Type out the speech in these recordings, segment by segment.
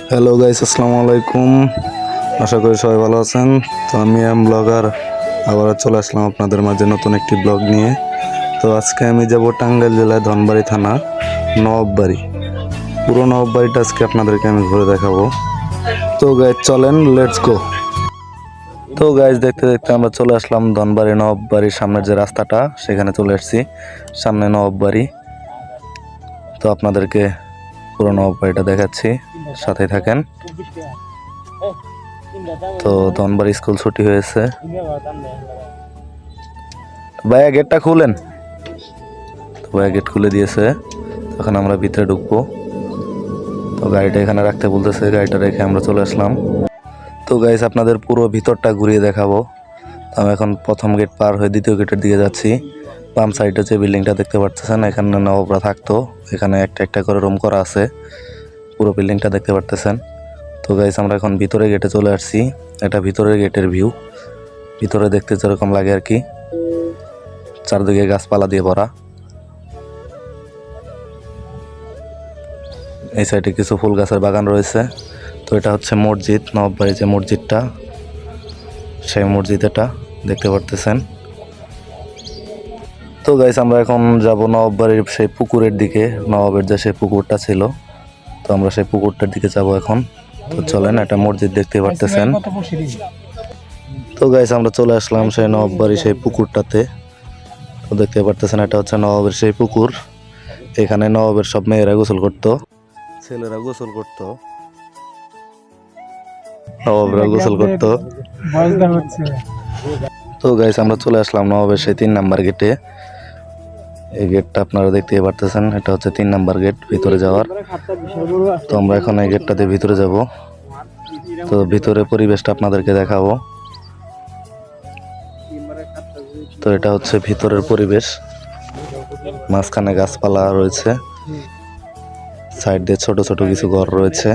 Hello guys, আসসালামু আলাইকুম। আশা করি সবাই ভালো আছেন। তো আমি ব্লগার আবার চলে আসলাম আপনাদের মাঝে নতুন একটি ব্লগ নিয়ে। তো আজকে আমি যাব টাঙ্গাইল জেলায় ধনবাড়ি থানা নবাববাড়ি। পুরো নবাববাড়িটা আজকে আপনাদেরকে আমি ঘুরে দেখাবো। তো গাইস চলেন, লেটস গো। তো গাইস দেখতে দেখতে আমরা চলে আসলাম ধনবাড়ি নবাববাড়ির সামনের যে রাস্তাটা সেখানে চলে আসছি। সামনে নবাববাড়ি। তো আপনাদেরকে পুরো নবাববাড়িটা দেখাচ্ছি, সাথে থাকেন। তো ধনবাড়ি স্কুল ছুটি হয়েছে। ভাইয়া গেটটা খুলেন। ভাইয়া গেট খুলে দিয়েছে। এখন আমরা ভিতরে ঢুকবো। তো গাড়িটা এখানে রাখতে বলতেছে, গাড়িটা রেখে আমরা চলে আসলাম। তো গাইস আপনাদের পুরো ভিতরটা ঘুরিয়ে দেখাবো। আমি এখন প্রথম গেট পার হয়ে দ্বিতীয় গেটের দিকে যাচ্ছি। বাম সাইডে যে বিল্ডিংটা দেখতে পাচ্ছেন, এখানে নবাবরা থাকতো। এখানে একটা একটা করে রুম করা আছে। পুরো বিল্ডিংটা দেখতে পারতেছেন। তো গাইস আমরা এখন ভিতরে গেটে চলে আসছি। এটা ভিতরের গেটের ভিউ। ভিতরে দেখতে যেরকম লাগে আর কি, চারদিকে গাছপালা দিয়ে ভরা। এই সাইডে কিছু ফুল গাছের বাগান রয়েছে। তো এটা হচ্ছে মসজিদ, নবাববাড়ির যে মসজিদটা, সেই মসজিদ এটা দেখতে পারতেছেন। তো গাইস আমরা এখন যাব নবাববাড়ির সেই পুকুরের দিকে। নবাবের যে সেই পুকুরটা ছিল, তো আমরা সেই পুকুরটার দিকে যাব এখন। তো চলেন, একটা মসজিদ দেখতে পারতেছেন। তো গাইস আমরা চলে আসলাম সেই নবাববাড়ির সেই পুকুরটাতে। তো দেখতে পারতেছেন এটা হচ্ছে নবাবের সেই পুকুর। এখানে নবাবের সব মেয়েরা গোসল করতো, ছেলেরা গোসল করতো, নবাবরা গোসল করতো। তো গাইস আমরা চলে আসলাম নবাবের সেই 3 নাম্বার গেটে। এই গেটটা আপনারা দেখতেই পারতেছেন, এটা হচ্ছে 3 নাম্বার গেট ভিতরে যাওয়ার। তো আমরা এখন এই গেটটাতে ভিতরে যাব। তো ভিতরে পরিবেশটা আপনাদেরকে দেখাবো। তো এটা হচ্ছে ভিতরের পরিবেশ। মাঝখানে গাছপালা রয়েছে, সাইড দিয়ে ছোট ছোট কিছু ঘর রয়েছে।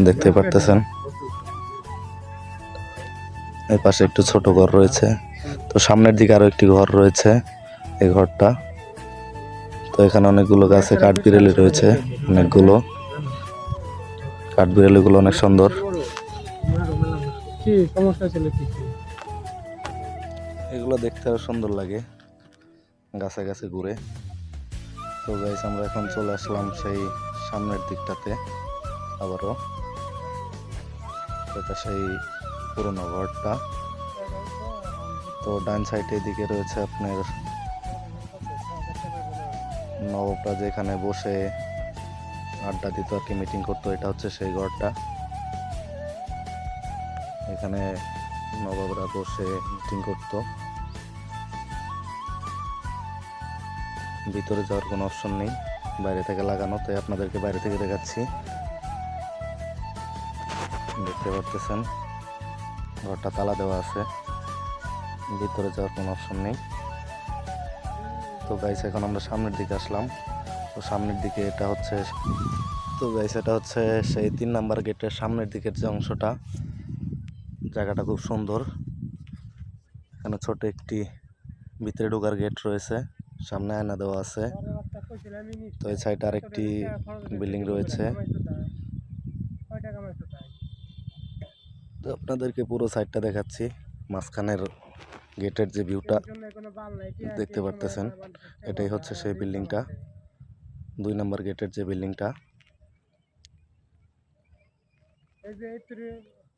দেখতে পারতেছেন এই পাশে একটু ছোট ঘর রয়েছে। তো সামনের দিকে আরো একটি ঘর রয়েছে, এই ঘরটা। তো এখানে অনেকগুলো গাছে কাঠবিড়ালি রয়েছে, অনেকগুলো কাঠবিড়ালি গুলো অনেক সুন্দর। এগুলো দেখতে আরো সুন্দর লাগে গাছে গাছে ঘুরে। তো গাইস আমরা এখন চলে আসলাম সেই সামনের দিকটাতে আবারও। এটা সেই পুরোনো ঘরটা। তো ডান সাইডের দিকে রয়েছে আপনার নবাবরা যেখানে বসে আড্ডা দিত আর কি, মিটিং করতো। এটা হচ্ছে সেই ঘরটা। এখানে নবাবরা বসে মিটিং করতো। ভিতরে যাওয়ার কোনো অপশন নেই, বাইরে থেকে লাগানো। তাই আপনাদেরকে বাইরে থেকে দেখাচ্ছি। দেখতে পারতেছেন ঘরটা তালা দেওয়া আছে, ভিতরে যাওয়ার কোনো অপশন নেই। তো গাইস এখন আমরা সামনের দিকে আসলাম। তো সামনের দিকে এটা হচ্ছে, তো গাইস এটা হচ্ছে সেই 3 নাম্বার গেটের সামনের দিকের যে অংশটা। জায়গাটা খুব সুন্দর। এখানে ছোট একটি ভিতরে ঢোকার গেট রয়েছে, সামনে আয়না দেওয়া আছে। তো এই সাইডে আরেকটি বিল্ডিং রয়েছে। তো আপনাদেরকে পুরো সাইডটা দেখাচ্ছি। মাঝখানের গেটের যে ভিউটা দেখতে পারতেছেন, এটাই হচ্ছে সেই বিল্ডিংটা, 2 নাম্বার গেটের যে বিল্ডিংটা।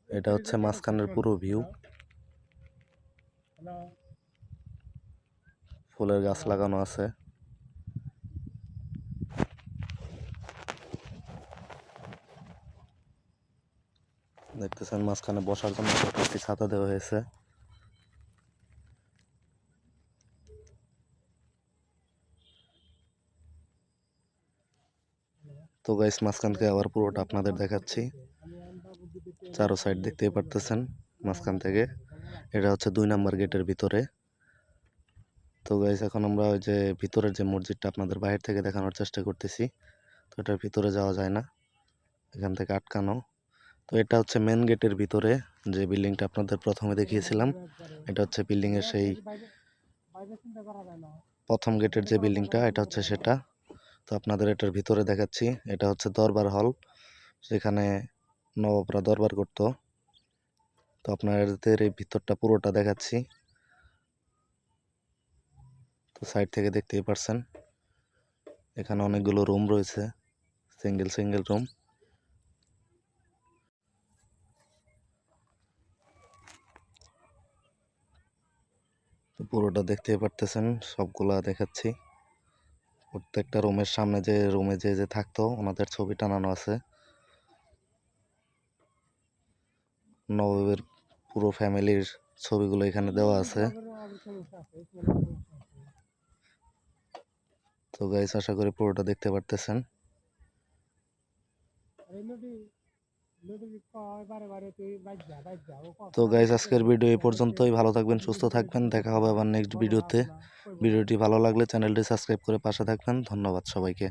এটা হচ্ছে মাঝখানের পুরো ভিউ। ফুলের গাছ লাগানো আছে। দেখতেছেন মাঝখানে বসার জন্য একটি ছাতা দেওয়া হয়েছে। তো গাইস মাঝখান থেকে আবার পুরোটা আপনাদের দেখাচ্ছি। চারো সাইড দেখতেই পারতেছেন মাঝখান থেকে। এটা হচ্ছে 2 নাম্বার গেটের ভিতরে। তো গাইস এখন আমরা ওই যে ভিতরের যে মসজিদটা আপনাদের বাইরে থেকে দেখানোর চেষ্টা করতেছি। তো এটার ভিতরে যাওয়া যায় না, এখান থেকে আটকানো। তো এটা হচ্ছে মেন গেটের ভিতরে যে বিল্ডিংটা আপনাদের প্রথমে দেখিয়েছিলাম। এটা হচ্ছে বিল্ডিং এর সেই প্রথম গেটের যে বিল্ডিংটা এটা হচ্ছে সেটা। তো আপনাদের এটার ভিতরে দেখাচ্ছি। এটা হচ্ছে দরবার হল, যেখানে নবাবরা দরবার করতো। তো আপনাদের এই ভিতরটা পুরোটা দেখাচ্ছি। তো সাইড থেকে দেখতেই পারছেন এখানে অনেকগুলো রুম রয়েছে, সিঙ্গেল সিঙ্গেল রুম। তো পুরোটা দেখতেই পারতেছেন, সবগুলা দেখাচ্ছি। প্রত্যেকটা রুমের সামনে যে রুমে যে থাকতো ওনাদের ছবি টানানো আছে। নবাবের পুরো ফ্যামিলির ছবিগুলো এখানে দেওয়া আছে। তো গাইস আশা করি পুরোটা দেখতে পারতেছেন। তো গাইস আজকের ভিডিও এই পর্যন্তই। ভালো থাকবেন, সুস্থ থাকবেন, দেখা হবে আবার নেক্সট ভিডিওতে। ভিডিওটি ভালো লাগলে চ্যানেলটি সাবস্ক্রাইব করে পাশে থাকবেন। ধন্যবাদ সবাইকে।